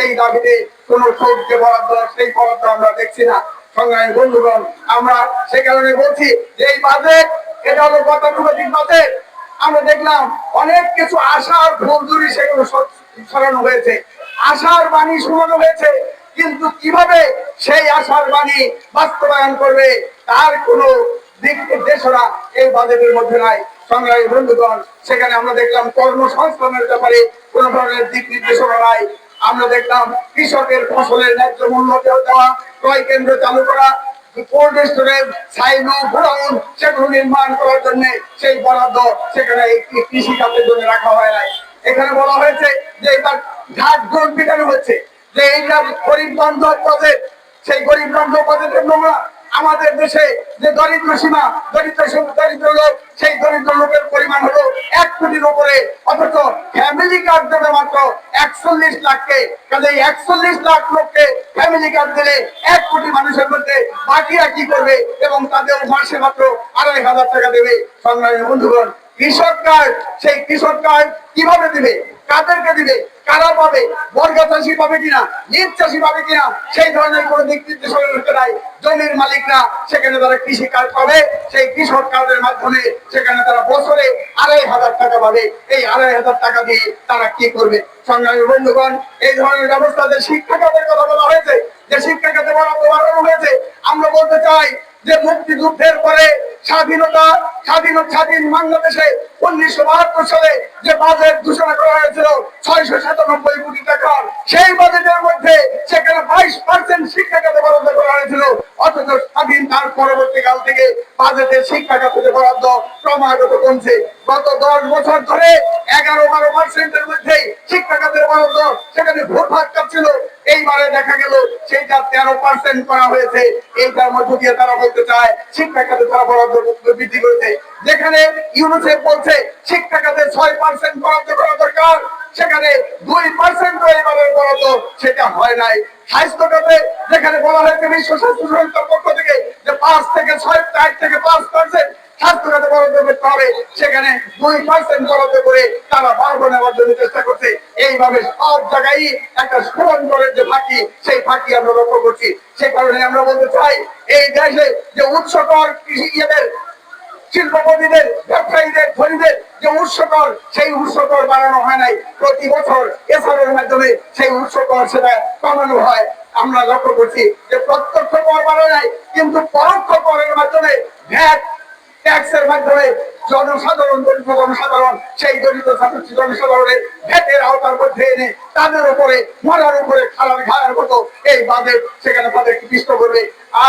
সেই দাবিতে কোন সবজি বরাদ্দ সেই বরাদ্দ আমরা দেখছি না। সংগ্রামী বন্ধুগণ, আমরা সে কারণে বলছি যে এই বাজেট এটা হলো গতানুগতিক বাজেট। আমরা দেখলাম অনেক কিছু আশার ফুলঝুরি সেগুলো ছড়ানো হয়েছে, আশার বাণী শোনানো হয়েছে, কিন্তু কিভাবে সেই আশার বাণী বাস্তবায়ন করবে তার কোনো দিক নির্দেশনা এই বাজেটের মধ্যে নাই। সংগ্রামী বন্ধুগণ, সেখানে আমরা দেখলাম কর্মসংস্থানের ব্যাপারে কোন ধরনের দিক নির্দেশনা নাই। আমরা দেখলাম কৃষকের ফসলের ন্যায্য মূল্য দেওয়া, ক্রয় কেন্দ্র চালু করা, কোল্ড স্টোরেজ, সাইলো, গোডাউন সেগুলো নির্মাণ করার জন্য সেই বরাদ্দ সেখানে কৃষি খাতের জন্য রাখা হয় নাই। এখানে বলা হয়েছে যে এটা ঘাট ঘোট পিটানো হচ্ছে, যে এইটা গরিব বান্ধব বাজেট। সেই গরিব বান্ধব বাজেটের নোংরা আমাদের দেশে যে দরিদ্র সীমা, দরিদ্র লোক, সেই দরিদ্র লোকের পরিমাণ হলো 1 কোটির উপরে, অথচ ফ্যামিলি কার্ড দেবে মাত্র 41 লাখকে। কাজে 41 লাখ লোককে ফ্যামিলি কার্ড দিলে 1 কোটি মানুষের মধ্যে বাকিরা কি করবে এবং তাদের মাসে মাত্র 2,500 টাকা দেবে। সংগ্রামী বন্ধুগণ, কৃষক কার্ড, সেই কৃষক কার্ড কিভাবে দিবে, কাদেরকে দিবে, কারা পাবে, বর্গা চাষি পাবে কিনা, নিজ চাষি পাবে কিনা, সেই ধরনের কোন দিক নির্দেশনা নাই। জমির মালিকরা সেখানে তারা কৃষি কার্ড পাবে, সেই কৃষক কার্ডের মাধ্যমে সেখানে তারা বছরে 2,500 টাকা পাবে। এই 2,500 টাকা দিয়ে তারা কি করবে? সংগ্রামী বন্ধুগণ, এই ধরনের ব্যবস্থাতে শিক্ষা খাতের কথা বলা হয়েছে, যে শিক্ষা খাতে বরাদ্দ বাড়ানো হয়েছে। আমরা বলতে চাই যে মুক্তিযুদ্ধের পরে স্বাধীন বাংলাদেশে 1972 সালে যে বাজেট ঘোষণা করা হয়েছিল 697 কোটি টাকা, সেই বাজেটের মধ্যে সেখানে 22% শিক্ষা খাতে বরাদ্দ করা হয়েছিল। অথচ স্বাধীন তার পরবর্তীকাল থেকে বাজেটের শিক্ষা খাতে বরাদ্দ ক্রমাগত কমছে। গত 10 বছর ধরে 11-12% মধ্যে শিক্ষা খাতের বরাদ্দ সেখানে ভোটভাগ ছিল। এইবারে দেখা গেল সেইটা 13% করা হয়েছে। এইটার মধ্য দিয়ে তারা বলতে চায় শিক্ষা খাতে তারা বরাদ্দ বৃদ্ধি করেছে। যেখানে ইউনিসেফ বলছে শিক্ষা খাতে 6% বরাদ্দ করা দরকার, সেখানে 2% এবারের বরাদ্দ সেটা হয় নাই। স্বাস্থ্য খাতে যেখানে বলা হয়েছে বিশ্ব স্বাস্থ্য সংস্থার পক্ষ থেকে যে 5 থেকে 5% স্বাস্থ্য খাতে বরাদ্দ করতে হবে, সেখানে 2% বরাদ্দ করে তারা বাড়ানো নেওয়ার জন্য চেষ্টা করছে। এইভাবে সব জায়গায় একটা সুরঙ্গের যে ফাঁকি, সেই ফাঁকি আমরা লক্ষ্য করছি। সে কারণে আমরা বলতে চাই এই দেশে যে উৎসকর কৃষিদের, শিল্পপতিদের, ব্যবসায়ীদের, ধনীদের যে উৎসকর, সেই উৎসকর বাড়ানো হয় নাই। প্রতি বছর এসআরের মাধ্যমে সেই উৎসকর সেটা কমানো হয়। আমরা লক্ষ্য করছি যে প্রত্যক্ষ কর বাড়ানো নাই, কিন্তু পরোক্ষ করের মাধ্যমে ভ্যাট ট্যাক্সের মাধ্যমে জনসাধারণ, দরিদ্র জনসাধারণ, সেই দরিদ্র জনসাধারণের ভ্যাটের আওতার মধ্যে এনে তাদের উপরে মরার উপরে খালার ঘায়ের মতো এই বাজেট সেখানে তাদেরকে পিষ্ট করবে।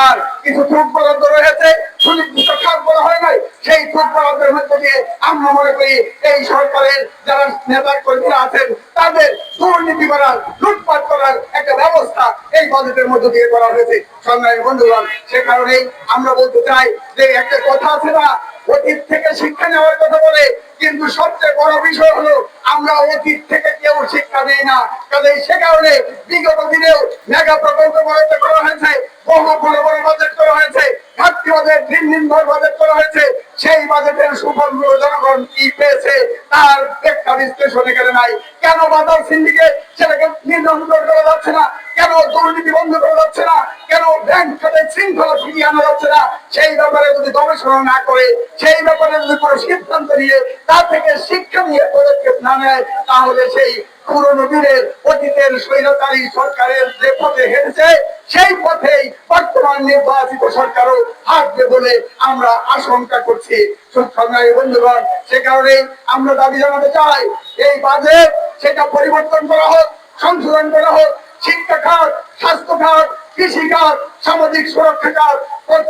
আর কিছু ছুট বরাদ্দ রয়েছে, সুনির্দিষ্ট খাত বলা হয় নাই, সেই ছুট বরাদ্দের মধ্যে দিয়ে আমরা মনে করি এই সরকারের যারা নেতা কর্মীরা আছেন তাদের দুর্নীতি করার, লুটপাট করার একটা ব্যবস্থা এই বাজেটের মধ্যে দিয়ে করা হয়েছে। সংগ্রামী বন্ধুগণ, সে কারণেই আমরা বলতে চাই যে একটা কথা আছে না, অতীত থেকে শিক্ষা নেওয়ার কথা বলে, কিন্তু সবচেয়ে বড় বিষয় হলো আমরা অতীত থেকে কেউ শিক্ষা নেই না। কাজে সে কারণে বিগত দিনেও মেগা প্রকল্প বরাদ্দ করা হয়েছে, বহু বড় বড় বাজেট করা হয়েছে, ঘাটতি বাজেট, নির্ভর বাজেট করা হয়েছে। সেই বাজেটের সুফলগুলো জনগণ কি পেয়েছে তার ব্যাখ্যা বিশ্লেষণ এখানে নাই। কেন বাজার সিন্ডিকেট সেটাকে নিয়ন্ত্রণ করা যাচ্ছে না, কেন দুর্নীতি বন্ধ করা যাচ্ছে না, কেন ব্যাংক খাতে শৃঙ্খলা ফিরিয়ে আনা যাচ্ছে না, সেই ব্যাপারে যদি গবেষণা না করে, সেই ব্যাপারে যদি কোনো সিদ্ধান্ত নিয়ে তা থেকে শিক্ষা নিয়ে পদক্ষেপ না নেয়, তাহলে সেই পুরনো দিনের অতীতের স্বৈরাচারী সরকারের যে পথে হেঁটেছে সেই পথেই বর্তমান নির্বাচিত সরকারও হাঁটবে বলে আমরা আশঙ্কা করছি। সংগ্রামী বন্ধুগণ, সে কারণে আমরা দাবি জানাতে চাই এই বাজেট সেটা পরিবর্তন করা হোক, সংশোধন করা হোক। শিক্ষা খাত, স্বাস্থ্য খাত, কৃষি খাত, সামাজিক সুরক্ষা খাত,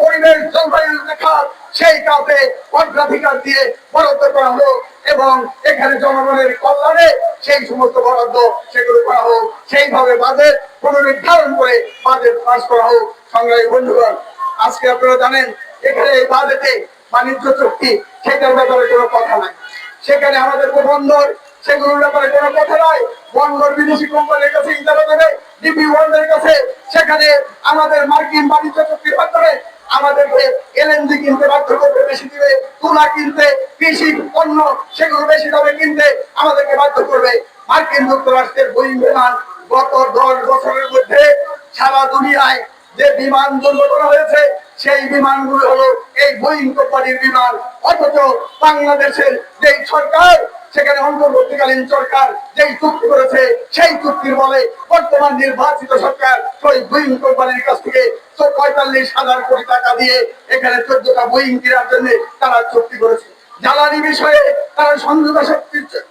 পরিবেশ জলবায়ু খাত, সেই খাতে অগ্রাধিকার দিয়ে বরাদ্দ করা হোক এবং এখানে জনগণের কল্যাণে সেই সমস্ত বরাদ্দ সেগুলো করা হোক। সেইভাবে বাজেট পুনর্নির্ধারণ করে বাজেট পাস করা হোক। সংগ্রামী বন্ধুগণ, আজকে আপনারা জানেন এখানে এই বাজেটে বাণিজ্য চুক্তি সেটার ব্যাপারে কোনো কথা নাই, সেখানে আমাদের যে বন্দর সেগুলোর ব্যাপারে কোনো কথা নাই। বন্দর বিদেশি কোম্পানির কাছে ইজারা দেবে, ডিপি ওয়ার্ল্ডের কাছে, সেখানে আমাদের মার্কিন বাণিজ্য চুক্তির মাধ্যমে আমাদেরকে এলএনজি কিনতে বাধ্য করবে, বেশি দিবে, তুলা কিনতে, কৃষি পণ্য সেগুলো বেশি দামে কিনতে আমাদেরকে বাধ্য করবে। মার্কিন যুক্তরাষ্ট্রের বোয়িং বিমান গত 10 বছরের মধ্যে সারা দুনিয়ায় যে বিমান দুর্ঘটনা হয়েছে সেই বিমানগুলো হলো এই বোয়িং কোম্পানির বিমান। অথচ বাংলাদেশের যে সরকার, সেখানে অন্তর্বর্তীকালীন সরকার যেই চুক্তি করেছে সেই চুক্তির বলে বর্তমান নির্বাচিত সরকার ওই বোয়িং কোম্পানির কাছ থেকে 45,000 কোটি টাকা দিয়ে এখানে 14টা বোয়িং কেনার জন্য তারা চুক্তি করেছে। জ্বালানি বিষয়ে তারা সমঝোতা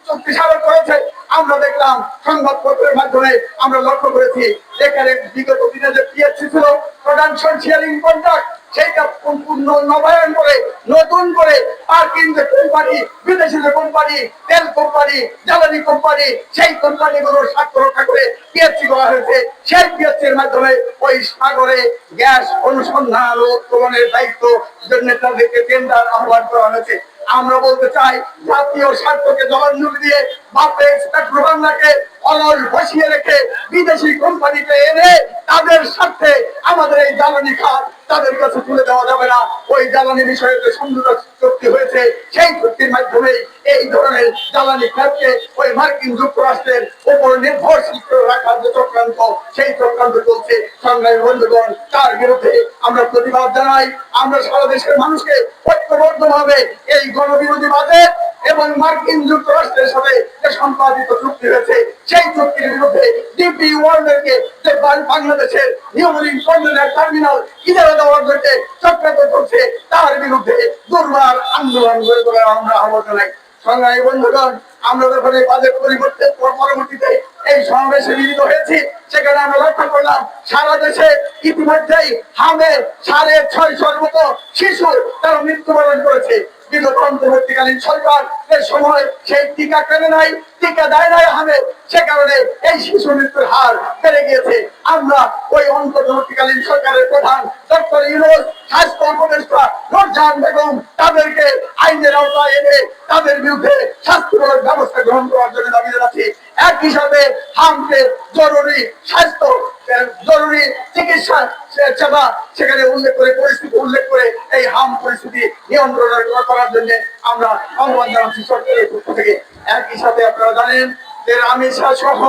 চুক্তি স্মারক করেছে। আমরা দেখলাম সংবাদপত্রের মাধ্যমে আমরা লক্ষ্য করেছি এখানে বিগত দিনে যে পিএসসি ছিল, প্রোডাকশন শেয়ারিং কন্ট্রাক্ট, সেইটা সম্পূর্ণ নবায়ন করে নতুন করে পার্কিং যে কোম্পানি, বিদেশি যে কোম্পানি, তেল কোম্পানি, জ্বালানি কোম্পানি, সেই কোম্পানিগুলোর স্বার্থ রক্ষা করে পিএসসি করা হয়েছে। সেই পিএসসির মাধ্যমে ওই সাগরে গ্যাস অনুসন্ধান ও উত্তোলনের দায়িত্ব জন্য তাদেরকে টেন্ডার আহ্বান করা হয়েছে। আমরা বলতে চাই জাতীয় স্বার্থকে জবানবন্দি দিয়ে বাপেক্স পেট্রোবাংলাকে অলস বসিয়ে রেখে বিদেশি কোম্পানিকে এনে তাদের স্বার্থে আমাদের এই জ্বালানি খাত তাদের কাছে তুলে দেওয়া যাবে না। ওই জ্বালানি বিষয়ে যে সমঝোতা চুক্তি হয়েছে সেই চুক্তির মাধ্যমে এই ধরনের জ্বালানি খাতকে ওই মার্কিন যুক্তরাষ্ট্রের উপর নির্ভরশীল করে রাখার যে চক্রান্ত, সেই চক্রান্ত চলছে। সংগ্রামী বন্ধুগণ, তার বিরুদ্ধে আমরা প্রতিবাদ জানাই। আমরা সারা দেশের মানুষকে ঐক্যবদ্ধভাবে এই গণবিরোধী বাজেট এবং মার্কিন যুক্তরাষ্ট্রের সাথে যে সম্পাদিত চুক্তি হয়েছে সেই চুক্তির বিরুদ্ধে ডিপি ওয়ার্ল্ডকে যে বাংলাদেশের নিউমরিং কন্টেইনার টার্মিনাল ইজারা দেওয়ার জন্য চক্রান্ত চলছে তার বিরুদ্ধে দুর্বার আন্দোলন গড়ে তোলার আমরা আহ্বান জানাই। সংগ্রামী বন্ধুগণ, আমরা যখন এই বাজেট পরিবর্তন পরবর্তীতে এই সমাবেশে মিলিত হয়েছি, সেখানে আমরা লক্ষ্য করলাম সারা দেশে ইতিমধ্যেই হামে 650 মতো শিশু তারা মৃত্যুবরণ করেছে। বিগত অন্তর্বর্তীকালীন সরকার এর সময় সেই টিকা কেনে নাই, টিকা দেয় নাই হামে, সে কারণে এই শিশু মৃত্যুর হার বেড়ে গিয়েছে। আমরা ওই অন্তর্বর্তীকালীন সরকারের প্রধান ডক্টর ইউনূস, স্বাস্থ্য উপদেষ্টা নূরজাহান বেগম তাদেরকে আইনের আওতায় এনে তাদের বিরুদ্ধে শাস্তিমূলক ব্যবস্থা গ্রহণ করার জন্য দাবি জানাচ্ছি। একই সাথে হামকে জরুরি স্বাস্থ্য, জরুরি চিকিৎসা সেবা সেখানে উল্লেখ করে, পরিস্থিতি উল্লেখ করে এই হাম পরিস্থিতি নিয়ন্ত্রণ করার জন্য আমরা আহ্বান জানাচ্ছি সরকারের পক্ষ থেকে। একই সাথে আপনারা জানেন যে রামেশা সহ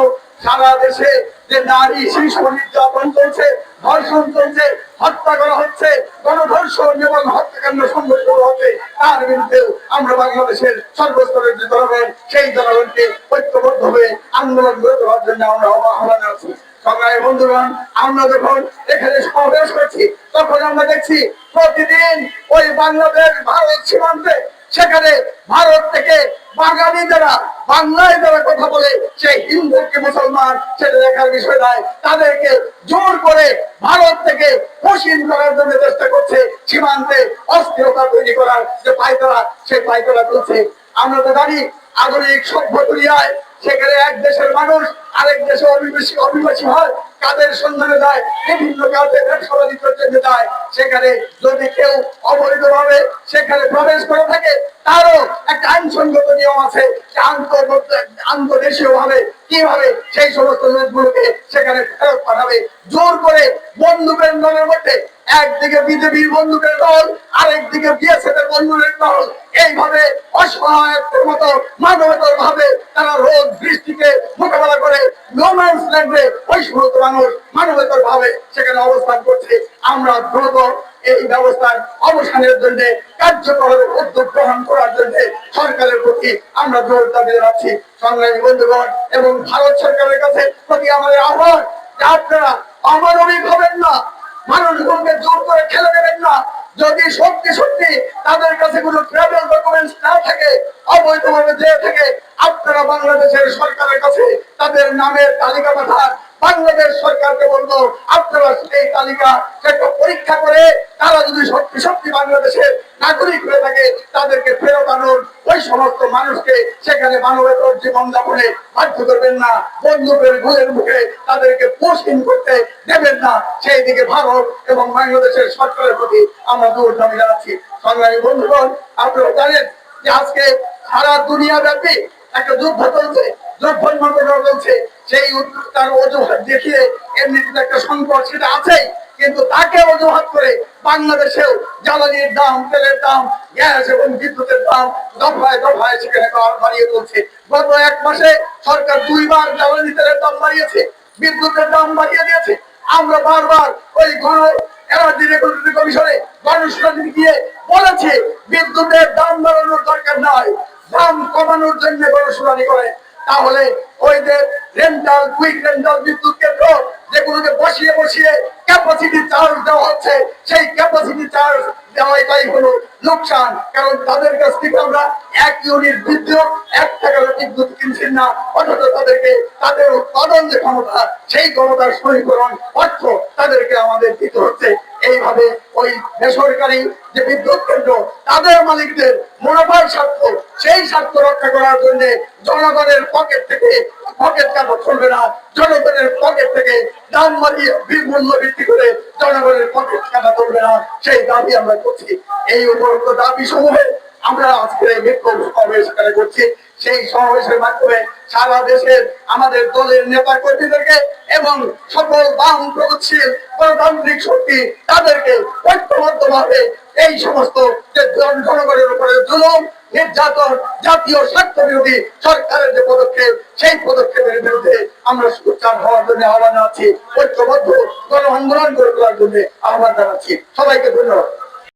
সারা দেশে যে নারী শিশু নির্যাতন চলছে, ধর্ষণ চলছে, হত্যা করা হচ্ছে, গণধর্ষণ এবং হত্যাকাণ্ড সংঘটিত হচ্ছে, তার বিরুদ্ধে আমরা বাংলাদেশের সর্বস্তরের যে জনগণ সেই জনগণকে ঐক্যবদ্ধ হয়ে আন্দোলন গড়ে তোলার জন্য আমরা আহ্বান জানাচ্ছি। সংগ্রামী বন্ধুগণ, আমরা যখন এখানে সমাবেশ করছি তখন আমরা দেখছি প্রতিদিন ওই বাংলাদেশ ভারত সীমান্তে সেখানে ভারত থেকে বাঙালি যারা বাংলায় যারা কথা বলে সেই হিন্দু কি মুসলমান সেটা দেখার বিষয় নয়, তাদেরকে জোর করে ভারত থেকে পশ্চিম করার জন্য চেষ্টা করছে। সীমান্তে অস্থিরতা তৈরি করার যে পায়তারা, সেই পায়তারা চলছে। আমরা তো জানি আধুনিক সভ্য দুনিয়ায় সেখানে এক দেশের মানুষ আরেক দেশে অভিবাসী হয়, কাদের সন্ধানে যায়, বিভিন্ন কাজে ব্যবসা বাণিজ্যের জন্য যায়। সেখানে যদি কেউ অবৈধভাবে সেখানে প্রবেশ করে থাকে তারও একটা আইনসঙ্গত নিয়ম আছে যে আন্তর্দেশীয় ভাবে কিভাবে সেই সমস্ত লোকগুলোকে সেখানে ফেরত পাঠাবে। জোর করে বন্দুকের দলের মধ্যে একদিকে বিজেপির বন্দুকের দল, আরেকদিকে বিএসএফ এর বন্দুকের দল, এইভাবে অসহায়ত্বের মতো মানবতার ভাবে তারা রোদ বৃষ্টিকে মোকাবেলা করে নোম্যান্স ল্যান্ডে ওই সমস্ত মানুষ মানবতার ভাবে সেখানে অবস্থান করছে। আমরা দ্রুত এই ব্যবস্থার অবসানের জন্য কার্যকর উদ্যোগ গ্রহণ করার জন্য সরকারের প্রতি আমরা জোর দাবি জানাচ্ছি। সংগ্রামী বন্ধুগণ, এবং ভারত সরকারের কাছে প্রতি আমাদের আহ্বান যে আপনারা অমানবিক হবেন না, মানুষগুলোকে জোর করে ঠেলে দেবেন না। যদি সত্যি সত্যি তাদের কাছে কোনো ট্রাভেল ডকুমেন্টস না থাকে, অবৈধভাবে যেয়ে থাকে, আপনারা বাংলাদেশের সরকারের কাছে তাদের নামের তালিকা পাঠান। বাংলাদেশ সরকারকে বলবো আপনারা সেই তালিকা সেটা পরীক্ষা করে তারা যদি সত্যি সত্যি বাংলাদেশের নাগরিক হয়ে থাকে তাদেরকে ফেরত আনুন। ওই সমস্ত মানুষকে সেখানে মানবতার জীবন যাপনে বাধ্য করবেন না, বন্দুকের গুলের মুখে তাদেরকে পোষহীন করতে দেবেন না। সেই দিকে ভারত এবং বাংলাদেশের সরকারের প্রতি আমরা জোর দাবি জানাচ্ছি। সংগ্রামী বন্ধুগণ, আপনারা জানেন যে আজকে সারা দুনিয়া ব্যাপী একটা যুদ্ধ চলছে, যুদ্ধ মন্ত্রণালয় বলছে সেই তার অজুহাত দেখিয়ে এমনিতে একটা সংকট সেটা আছেই, কিন্তু তাকে অজুহাত করে বাংলাদেশেও জ্বালানির দাম, তেলের দাম, গ্যাস এবং বিদ্যুতের দাম দফায় দফায় সেখানে বাড়িয়ে চলছে। গত 1 মাসে সরকার 2 বার জ্বালানি তেলের দাম বাড়িয়েছে, বিদ্যুতের দাম বাড়িয়ে দিয়েছে। আমরা বারবার ওই এনার্জি রেগুলেটরি কমিশনে গণশুনানি গিয়ে বলেছি বিদ্যুতের দাম বাড়ানোর দরকার নাই, দাম কমানোর জন্য গণশুনানি করে। তাহলে ওই যে রেন্টাল কুইক রেন্টাল বিদ্যুৎ কেন্দ্র যেগুলোকে বসিয়ে বসিয়ে ক্যাপাসিটি চার্জ দেওয়া হচ্ছে, সেই ক্যাপাসিটি চার্জ দেওয়াটাই হলো লোকসান। কারণ তাদের কাছ থেকে আমরা 1 ইউনিট বিদ্যুৎ 1 টাকার বিদ্যুৎ কিনছি না, অথচ তাদেরকে তাদের উৎপাদন যে ক্ষমতা, সেই ক্ষমতার সমীকরণ অর্থ তাদেরকে আমাদের দিতে হচ্ছে। এইভাবে ওই বেসরকারি যে বিদ্যুৎ কেন্দ্র তাদের মালিকদের মুনাফার স্বার্থ, সেই স্বার্থ রক্ষা করার জন্য জনগণের পকেট থেকে পকেট কাটা চলবে না। জনগণের পকেট থেকে দাম বাড়িয়ে মূল্য বৃদ্ধি করে জনগণের পকেট কাটা চলবে না, সেই দাবি আমরা করছি। এই উপরোক্ত দাবি সমূহে আমরা আজকে এই বিক্ষোভ সমাবেশ এখানে করছি। সেই সমাবেশের মাধ্যমে সারা দেশের আমাদের দলের নেতা কর্মীদেরকে এবং সকল বাম প্রগতিশীল গণতান্ত্রিক শক্তি তাদেরকে ঐক্যবদ্ধভাবে এই সমস্ত যে জনগণের উপরে জুলুম নির্যাতন, জাতীয় স্বার্থ বিরোধী সরকারের যে পদক্ষেপ, সেই পদক্ষেপের বিরুদ্ধে আমরা সোচ্চার হওয়ার জন্য আহ্বান জানাচ্ছি। ঐক্যবদ্ধ গণ আন্দোলন করে তোলার জন্য আহ্বান জানাচ্ছি। সবাইকে ধন্যবাদ।